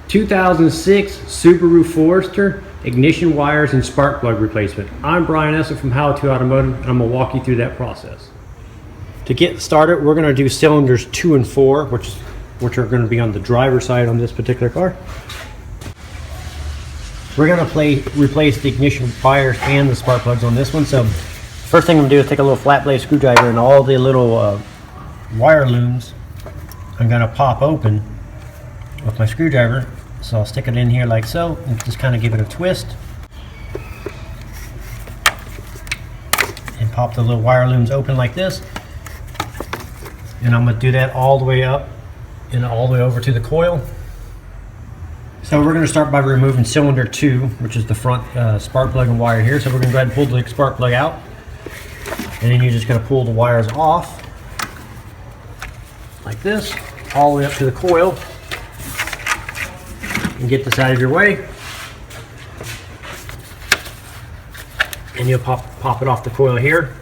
2006 Subaru Forester ignition wires and spark plug replacement. I'm Brian Esser from How to Automotive, and I'm going to walk you through that process. To get started, we're going to do cylinders 2 and 4, which are going to be on the driver's side on this particular car. We're going to replace the ignition wires and the spark plugs on this one. So first thing I'm going to do is take a little flat blade screwdriver, and all the little wire looms I'm going to pop open with my screwdriver. So I'll stick it in here like so and just kind of give it a twist and pop the little wire looms open like this. And I'm going to do that all the way up and all the way over to the coil. So we're going to start by removing cylinder 2, which is the front spark plug and wire here. So we're going to go ahead and pull the spark plug out, and then you're just going to pull the wires off like this all the way up to the coil and get this out of your way, and you'll pop it off the coil here.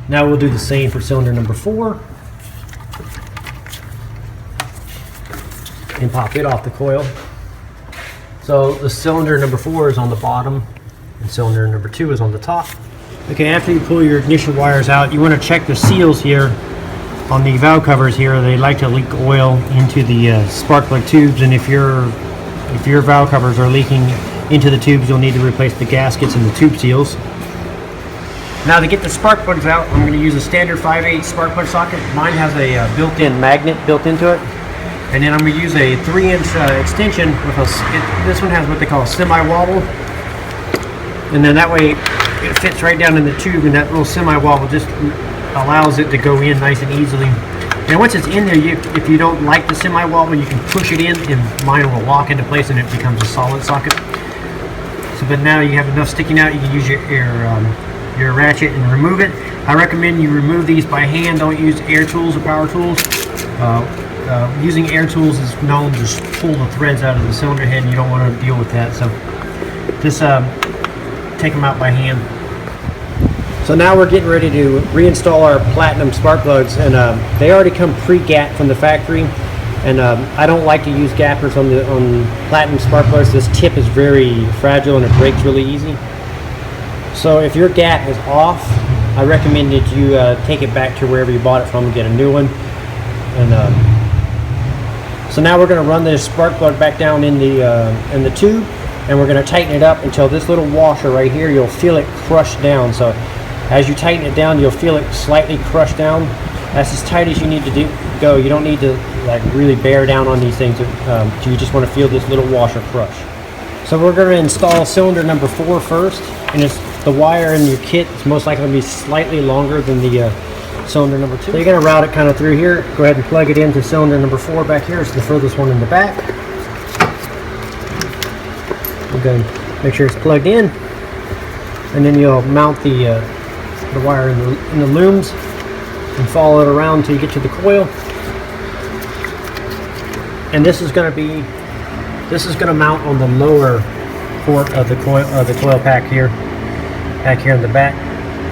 Now we'll do the same for cylinder number 4 and pop it off the coil. So the cylinder number 4 is on the bottom and cylinder number 2 is on the top. Okay, after you pull your ignition wires out, you want to check the seals here on the valve covers here. They like to leak oil into the spark plug tubes, and if your valve covers are leaking into the tubes, you'll need to replace the gaskets and the tube seals. Now to get the spark plugs out, I'm going to use a standard 5/8 spark plug socket. Mine has a built-in magnet built into it. And then I'm going to use a 3-inch extension with this one has what they call a semi-wobble. And then that way it fits right down in the tube, and that little semi-wobble just allows it to go in nice and easily. And once it's in there, if you don't like the semi-wobble, you can push it in and mine will lock into place and it becomes a solid socket. So but now you have enough sticking out, you can use your ratchet and remove it. I recommend you remove these by hand. Don't use air tools or power tools. Using air tools is known to just pull the threads out of the cylinder head, and you don't want to deal with that. So just take them out by hand. So now we're getting ready to reinstall our platinum spark plugs, and they already come pre-gapped from the factory. And I don't like to use gappers on platinum spark plugs. This tip is very fragile and it breaks really easy. So if your gap is off, I recommend that you take it back to wherever you bought it from and get a new one. And so now we're going to run this spark plug back down in the tube, and we're going to tighten it up until this little washer right here, you'll feel it crush down. So as you tighten it down, you'll feel it slightly crush down. That's as tight as you need to go. You don't need to like really bear down on these things. You just want to feel this little washer crush. So we're going to install cylinder number 4 first, and it's the wire in your kit is most likely to be slightly longer than the cylinder number 2. So you're going to route it kind of through here. Go ahead and plug it into cylinder number 4 back here. It's the furthest one in the back. We're going to make sure it's plugged in, and then you'll mount the wire in the looms and follow it around until you get to the coil. And this is going to mount on the lower port of the coil pack here, back here in the back.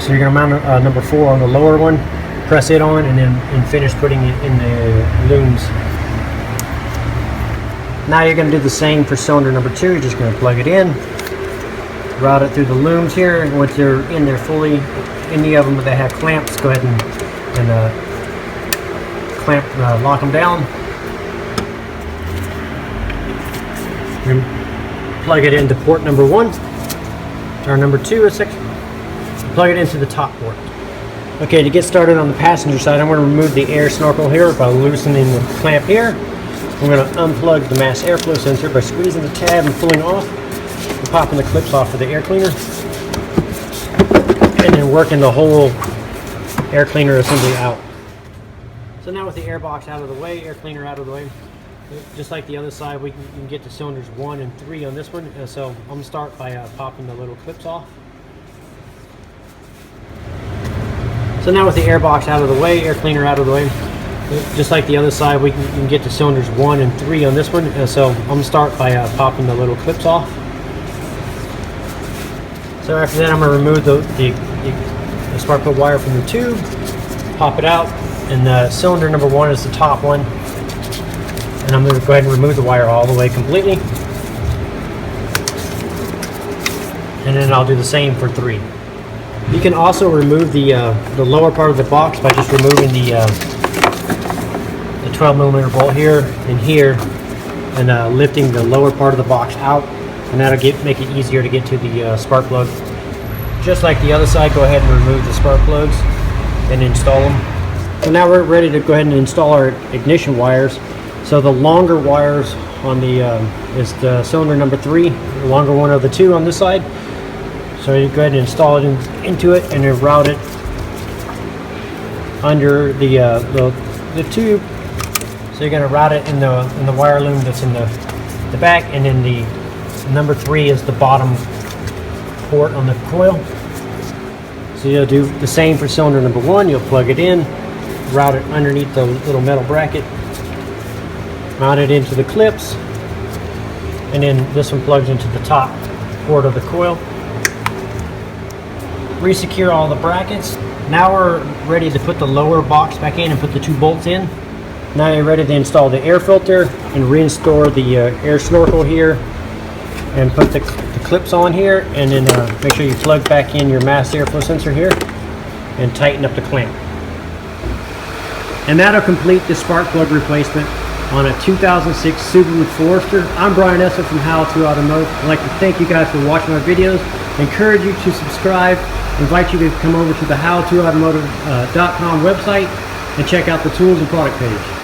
So you're going to mount number 4 on the lower one, press it on, and finish putting it in the looms. Now you're going to do the same for cylinder number 2. You're just going to plug it in, route it through the looms here, and once you're in there fully, any of them that have clamps, go ahead and lock them down. And plug it into port number 1, or number 2 or 6. Plug it into the top port. Okay, to get started on the passenger side, I'm going to remove the air snorkel here by loosening the clamp here. I'm going to unplug the mass airflow sensor by squeezing the tab and pulling off, and popping the clips off for the air cleaner, and then working the whole air cleaner assembly out. So now with the air box out of the way, air cleaner out of the way, just like the other side, you can get to cylinders 1 and 3 on this one. So I'm going to start by popping the little clips off. So now with the air box out of the way, air cleaner out of the way, just like the other side, you can get to cylinders 1 and 3 on this one. So I'm going to start by popping the little clips off. So after that, I'm going to remove the spark plug wire from the tube, pop it out, and cylinder number 1 is the top one. And I'm going to go ahead and remove the wire all the way completely. And then I'll do the same for 3. You can also remove the lower part of the box by just removing the 12mm bolt here and here, and lifting the lower part of the box out, and that'll make it easier to get to the spark plug. Just like the other side, go ahead and remove the spark plugs and install them. So now we're ready to go ahead and install our ignition wires. So the longer wires on the is the cylinder number 3, the longer one of the 2 on this side. So you go ahead and install it into it, and then route it under the tube. So you're going to route it in the wire loom that's in the back, and then the number 3 is the bottom port on the coil. So you'll do the same for cylinder number 1. You'll plug it in, route it underneath the little metal bracket, mount it into the clips, and then this one plugs into the top port of the coil. Resecure all the brackets. Now we're ready to put the lower box back in and put the 2 bolts in. Now you're ready to install the air filter and reinstall the air snorkel here, and put the clips on here, and then make sure you plug back in your mass airflow sensor here and tighten up the clamp. And that'll complete the spark plug replacement on a 2006 Subaru Forester. I'm Brian Esser from How to Automotive. I'd like to thank you guys for watching my videos. Encourage you to subscribe. Invite you to come over to the howtoautomotive.com website and check out the tools and product page.